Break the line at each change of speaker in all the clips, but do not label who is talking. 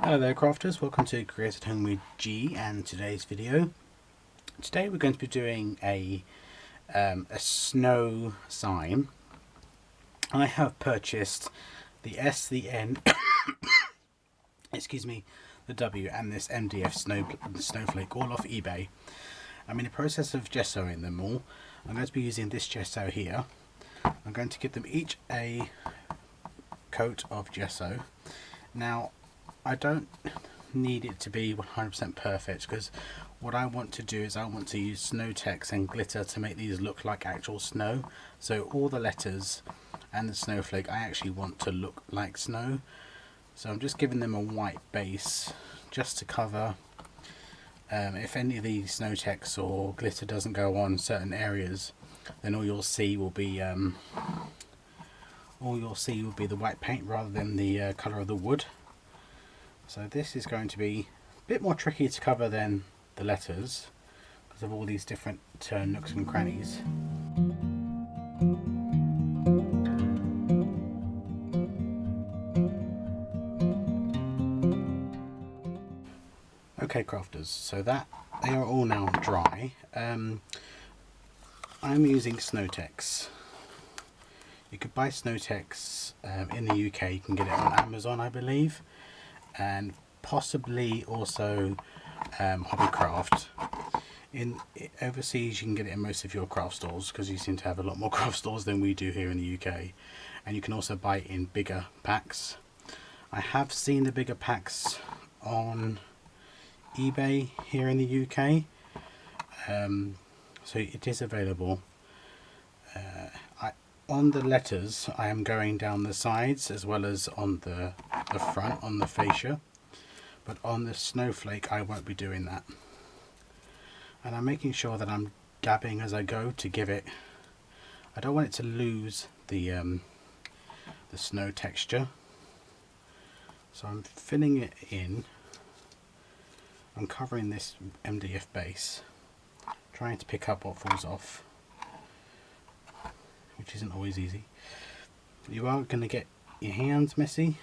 Hello there crafters, welcome to Create at Home with G and today's video. Today we're going to be doing a snow sign. I have purchased the S, the N, excuse me, the W and this MDF snowflake all off eBay. I'm in the process of gessoing them all. I'm going to be using this gesso here. I'm going to give them each a coat of gesso. Now I don't need it to be 100% perfect, because what I want to do is I want to use snow text and glitter to make these look like actual snow. So all the letters and the snowflake I actually want to look like snow. So I'm just giving them a white base just to cover if any of the snow text or glitter doesn't go on certain areas, then all you'll see will be the white paint rather than the colour of the wood. So this is going to be a bit more tricky to cover than the letters because of all these different nooks and crannies. Okay crafters, so that they are all now dry. I'm using Snowtex. You could buy Snowtex in the UK, you can get it on Amazon I believe, and possibly also Hobbycraft. In overseas you can get it in most of your craft stores, because you seem to have a lot more craft stores than we do here in the UK, and you can also buy it in bigger packs. I have seen the bigger packs on eBay here in the UK, so it is available. On the letters I am going down the sides as well as on the front, on the fascia, but on the snowflake I won't be doing that. And I'm making sure that I'm dabbing as I go to give it, I don't want it to lose the snow texture, so I'm filling it in. I'm covering this MDF base, trying to pick up what falls off, which isn't always easy. You are going to get your hands messy,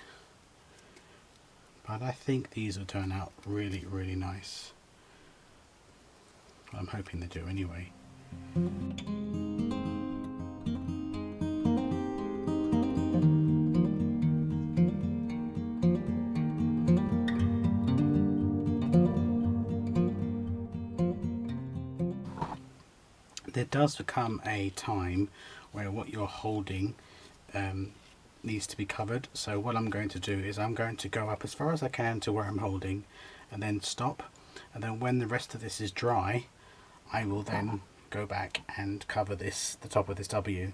but I think these will turn out really, really nice. I'm hoping they do anyway. There does become a time where what you're holding needs to be covered, so what I'm going to do is I'm going to go up as far as I can to where I'm holding and then stop, and then when the rest of this is dry I will then go back and cover the top of this W.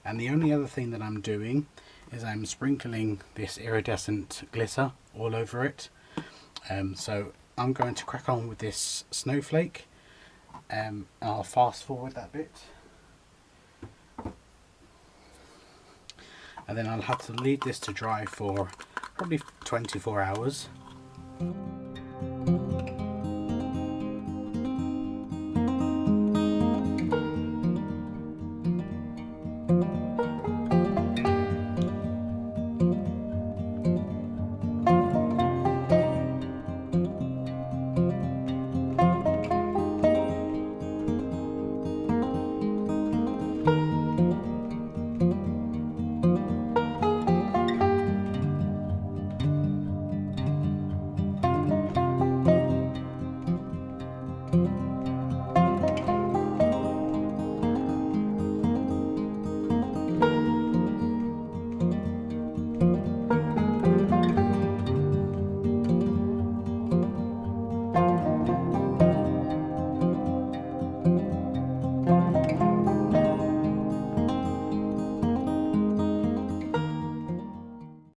And the only other thing that I'm doing is I'm sprinkling this iridescent glitter all over it. So I'm going to crack on with this snowflake. I'll fast forward that bit, and then I'll have to leave this to dry for probably 24 hours.